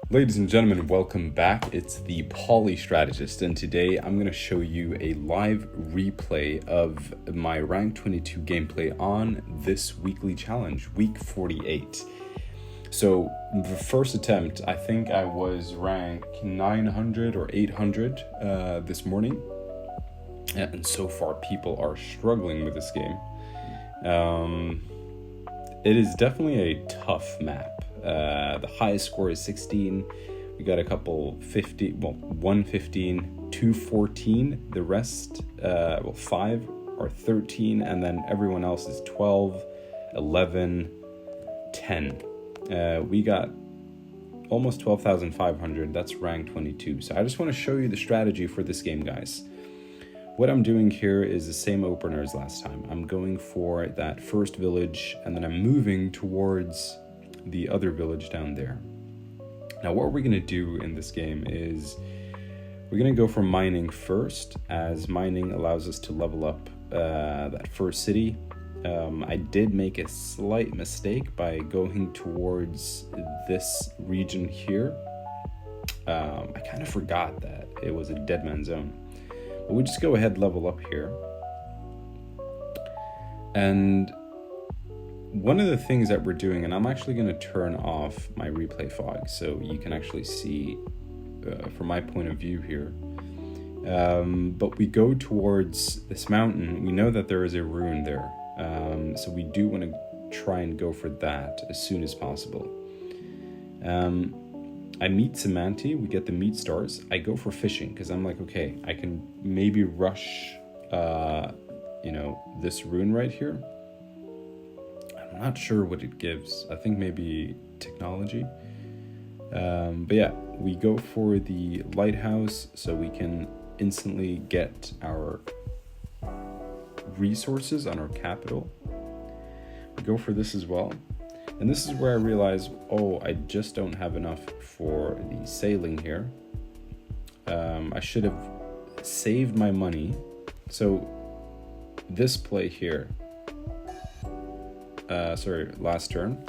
Ladies and gentlemen, welcome back. It's the Strategist, and today I'm going to show you a live replay of my rank 22 gameplay on this weekly challenge, week 48. So the first attempt, I think I was rank 900 or 800 this morning, and so far people are struggling with this game. It is definitely a tough map. The highest score is 16. We got a couple 115, 214. The rest, 5 are 13, and then everyone else is 12, 11, 10. We got almost 12,500. That's rank 22. So I just want to show you the strategy for this game, guys. What I'm doing here is the same opener as last time. I'm going for that first village, and then I'm moving towards the other village down there. Now what we're going to do in this game is we're going to go for mining first, as mining allows us to level up that first city. I did make a slight mistake by going towards this region here. I kind of forgot that it was a dead man zone. But we just go ahead, level up here. And one of the things that we're doing, and I'm actually going to turn off my replay fog so you can actually see from my point of view here. But we go towards this mountain. We know that there is a rune there. So we do want to try and go for that as soon as possible. I meet Semanti, we get the meat stars. I go for fishing because I'm like, okay, I can maybe rush, this rune right here. I'm not sure what it gives. I think maybe technology. But yeah, we go for the Lighthouse so we can instantly get our resources on our capital. We go for this as well. And this is where I realize, I just don't have enough for the sailing here. I should have saved my money. So this play here, last turn.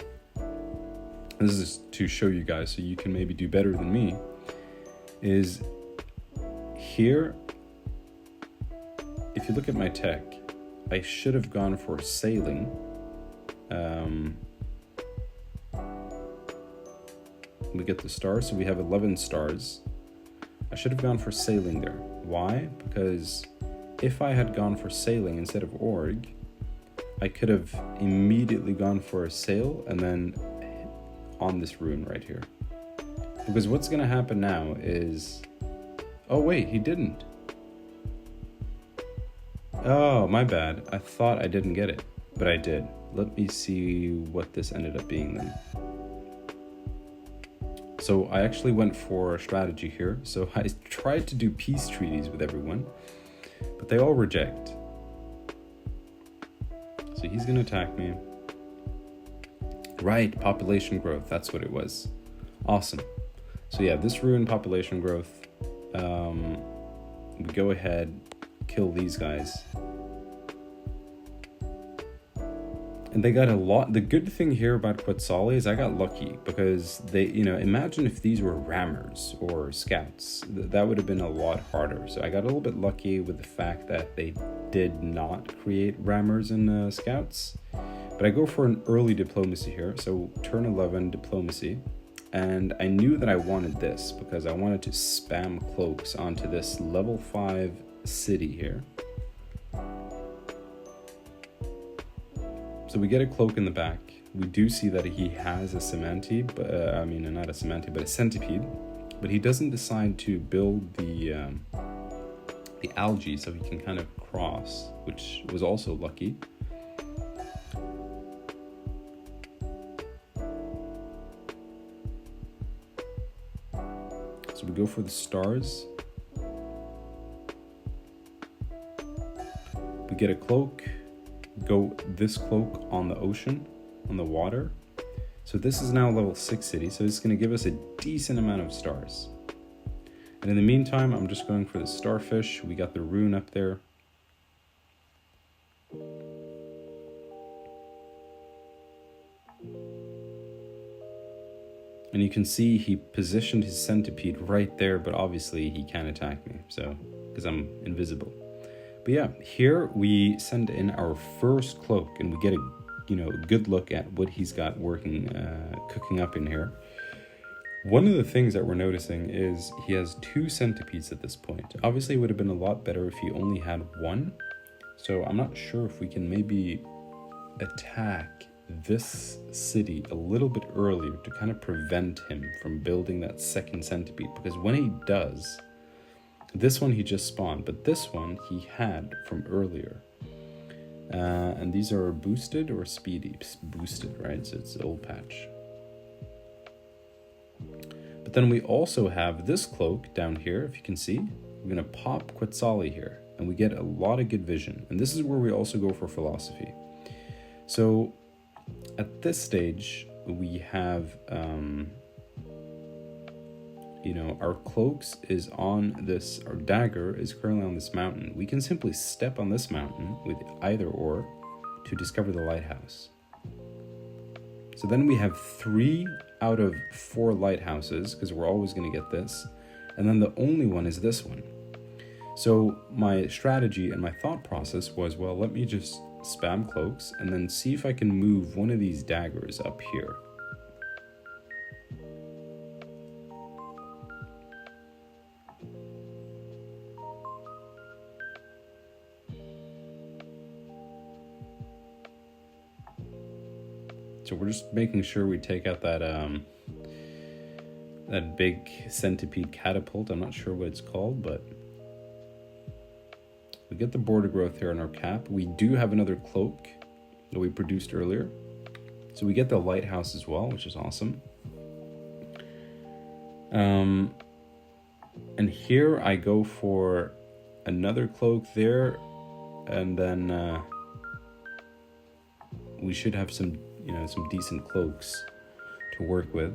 This is to show you guys so you can maybe do better than me. Is here, if you look at my tech, I should have gone for sailing. We get the stars, so we have 11 stars. I should have gone for sailing there. Why? Because if I had gone for sailing instead of org, I could have immediately gone for a sail and then on this rune right here. Because what's going to happen now is... Oh wait, he didn't. Oh, my bad. I thought I didn't get it, but I did. Let me see what this ended up being then. So I actually went for a strategy here. So I tried to do peace treaties with everyone, but they all reject. So he's gonna attack me. Right, population growth, that's what it was. Awesome. So yeah, this ruined population growth. We go ahead, kill these guys. And they got a lot. The good thing here about Quetzali is I got lucky because they, imagine if these were rammers or scouts, that would have been a lot harder. So I got a little bit lucky with the fact that they did not create rammers and scouts. But I go for an early diplomacy here. So turn 11 diplomacy. And I knew that I wanted this because I wanted to spam cloaks onto this level 5 city here. So we get a cloak in the back. We do see that he has a Semanti, but not a Semanti, but a centipede. But he doesn't decide to build the algae so he can kind of cross, which was also lucky. So we go for the stars. We get a cloak. Go this cloak on the ocean, on the water. So this is now level 6 city, so it's going to give us a decent amount of stars. And in the meantime, I'm just going for the starfish. We got the rune up there. And you can see he positioned his centipede right there, but obviously he can't attack me, so, because I'm invisible. But yeah, here we send in our first cloak, and we get a good look at what he's got working, cooking up in here. One of the things that we're noticing is he has 2 centipedes at this point. Obviously, it would have been a lot better if he only had 1. So I'm not sure if we can maybe attack this city a little bit earlier to kind of prevent him from building that second centipede. Because when he does, this one he just spawned, but this one he had from earlier. And these are boosted or speedy? Boosted, right? So it's old patch. But then we also have this cloak down here, if you can see. We're going to pop Quetzali here, and we get a lot of good vision. And this is where we also go for philosophy. So at this stage, we have, our cloaks is on this, our dagger is currently on this mountain. We can simply step on this mountain with either or to discover the lighthouse. So then we have 3 out of 4 lighthouses, because we're always going to get this. And then the only one is this one. So my strategy and my thought process was, well, let me just spam cloaks and then see if I can move one of these daggers up here. So we're just making sure we take out that big centipede catapult. I'm not sure what it's called, but we get the border growth here on our cap. We do have another cloak that we produced earlier. So we get the lighthouse as well, which is awesome. And here I go for another cloak there, and then we should have some decent cloaks to work with.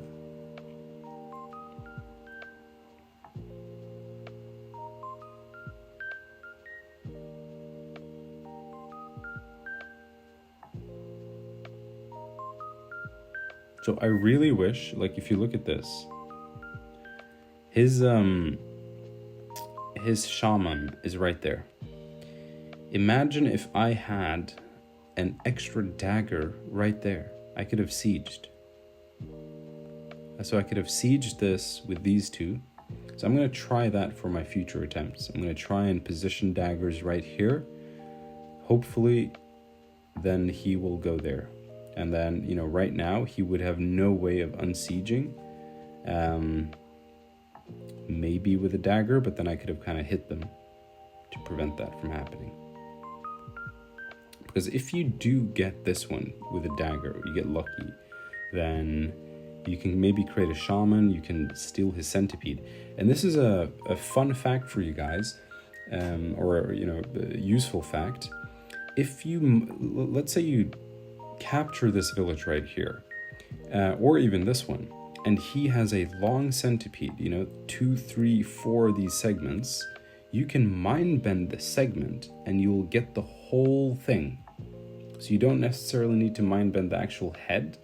So I really wish, like, if you look at this, his shaman is right there. Imagine if I had an extra dagger right there. I could have sieged. So I could have sieged this with these 2. So I'm going to try that for my future attempts. I'm going to try and position daggers right here. Hopefully, then he will go there. And then, right now, he would have no way of unsieging. Maybe with a dagger, but then I could have kind of hit them to prevent that from happening. Because if you do get this one with a dagger, you get lucky, then you can maybe create a shaman, you can steal his centipede. And this is a fun fact for you guys, or a useful fact. If let's say you capture this village right here, or even this one, and he has a long centipede, 2, 3, 4 of these segments, you can mind bend the segment and you'll get the whole thing. So you don't necessarily need to mind bend the actual head.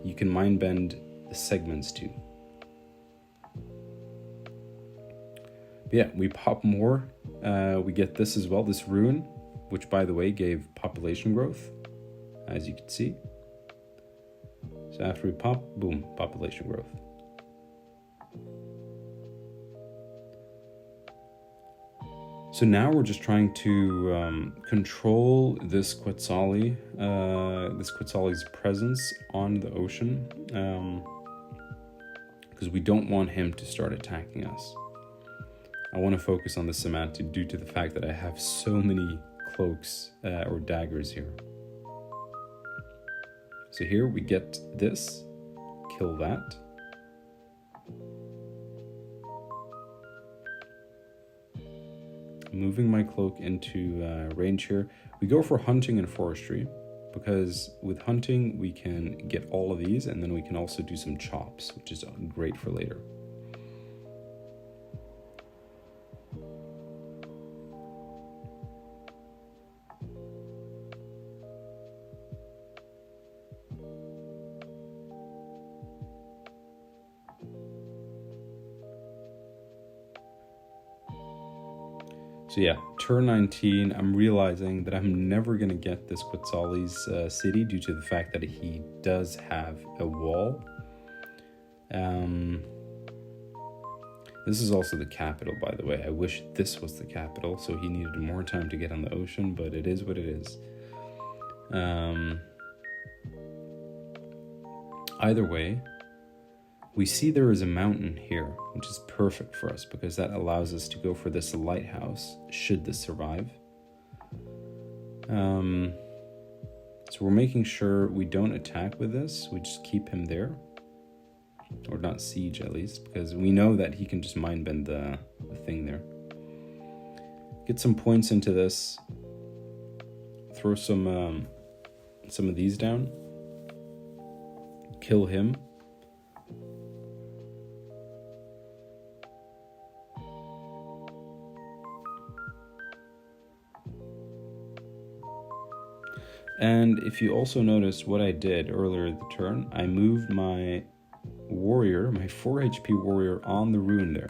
You can mind bend the segments too. But yeah, we pop more. We get this as well, this rune, which by the way gave population growth, as you can see. So after we pop, boom, population growth. So now we're just trying to control this Quetzali's presence on the ocean, because we don't want him to start attacking us. I want to focus on the semantic due to the fact that I have so many cloaks or daggers here. So here we get this, kill that. Moving my cloak into range here. We go for hunting and forestry, because with hunting we can get all of these, and then we can also do some chops, which is great for later. So yeah, turn 19, I'm realizing that I'm never going to get this Quetzal's city due to the fact that he does have a wall. This is also the capital, by the way. I wish this was the capital, so he needed more time to get on the ocean, but it is what it is. Either way, we see there is a mountain here, which is perfect for us because that allows us to go for this lighthouse, should this survive. So we're making sure we don't attack with this, we just keep him there. Or not siege, at least, because we know that he can just mind bend the thing there. Get some points into this. Throw some of these down. Kill him. And if you also noticed what I did earlier the turn, I moved my warrior, my 4 HP warrior, on the rune there.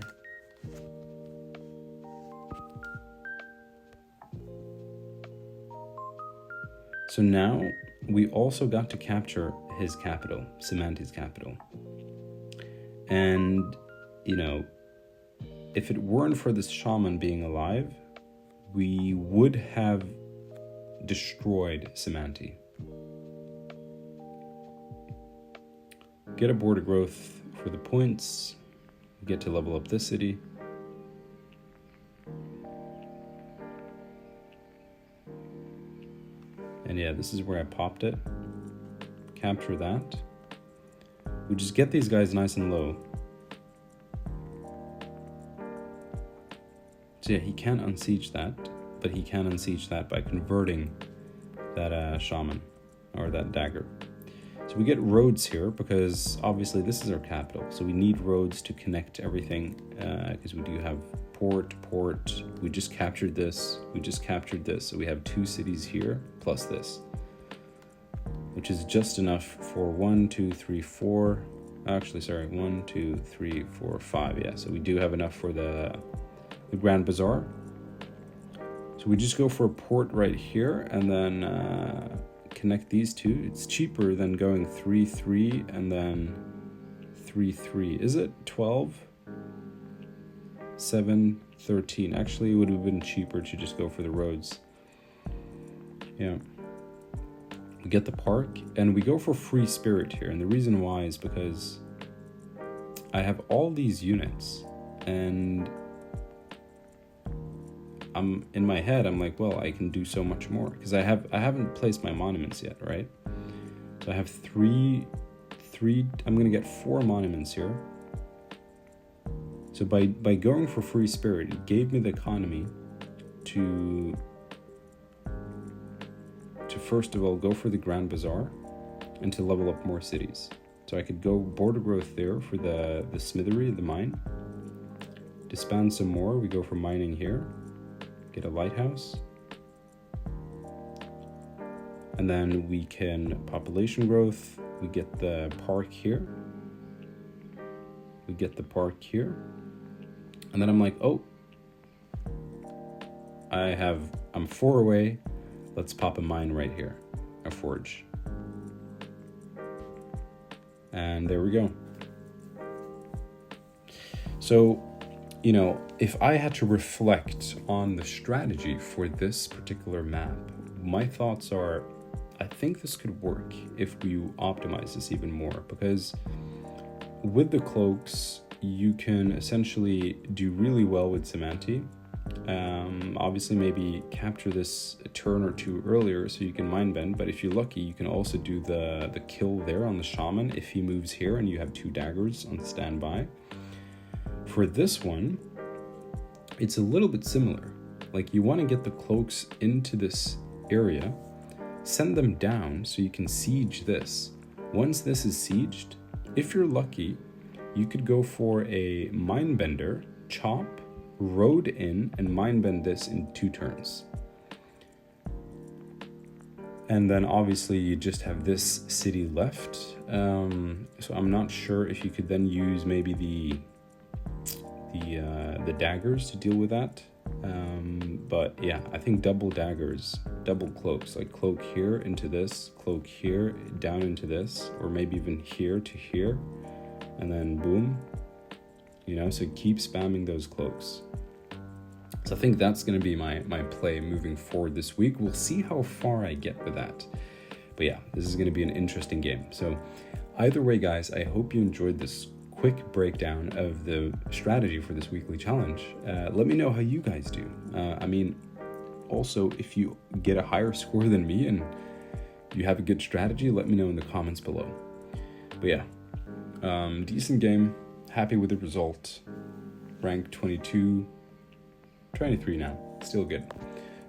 So now we also got to capture his capital, Semanti's capital. And, you know, if it weren't for this shaman being alive, we would have destroyed Semanti. Get a border growth for the points. Get to level up this city. And yeah, this is where I popped it. Capture that. We just get these guys nice and low. So yeah, he can't unsiege that, but he can unsiege that by converting that shaman or that dagger. So we get roads here because obviously this is our capital. So we need roads to connect everything because we do have port. We just captured this. So we have 2 cities here plus this, which is just enough for 1, 2, 3, 4. Actually, sorry, 1, 2, 3, 4, 5. Yeah, so we do have enough for the Grand Bazaar. So we just go for a port right here and then connect these two. It's cheaper than going 3-3 and then 3-3. Is it 12? 7, 13. Actually, it would have been cheaper to just go for the roads. Yeah. We get the park and we go for free spirit here. And the reason why is because I have all these units and I'm in my head, I'm like, well, I can do so much more because I haven't placed my monuments yet, right? So I have three. I'm gonna get 4 monuments here. So by going for free spirit, it gave me the economy to first of all go for the Grand Bazaar and to level up more cities. So I could go border growth there for the smithery, the mine. Disband some more. We go for mining here. Get a lighthouse. And then we can population growth. We get the park here. And then I'm like, oh, I'm 4 away. Let's pop a mine right here, a forge. And there we go. So, you know, if I had to reflect on the strategy for this particular map, my thoughts are, I think this could work if we optimize this even more, because with the cloaks, you can essentially do really well with Semanti. Obviously, maybe capture this a turn or 2 earlier so you can mind bend, but if you're lucky, you can also do the kill there on the shaman if he moves here and you have 2 daggers on standby. For this one, it's a little bit similar. Like, you want to get the cloaks into this area, send them down so you can siege this. Once this is sieged, if you're lucky, you could go for a mindbender, chop, road in, and mindbend this in 2 turns. And then obviously you just have this city left. So I'm not sure if you could then use maybe the the daggers to deal with that. But yeah, I think double daggers, double cloaks, like cloak here into this, cloak here down into this, or maybe even here to here, and then boom, you know, so keep spamming those cloaks. So I think that's going to be my play moving forward this week. We'll see how far I get with that. But yeah, this is going to be an interesting game. So either way, guys, I hope you enjoyed this quick breakdown of the strategy for this weekly challenge. Let me know how you guys do. I mean, also, if you get a higher score than me and you have a good strategy, let me know in the comments below. But yeah, decent game. Happy with the result. Rank 22, 23 now. Still good.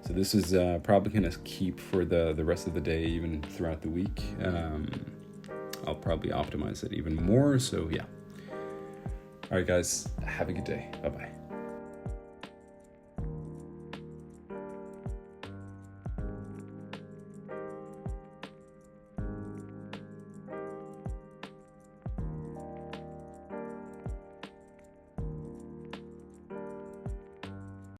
So this is probably going to keep for the rest of the day, even throughout the week. I'll probably optimize it even more. So yeah. All right, guys, have a good day. Bye-bye.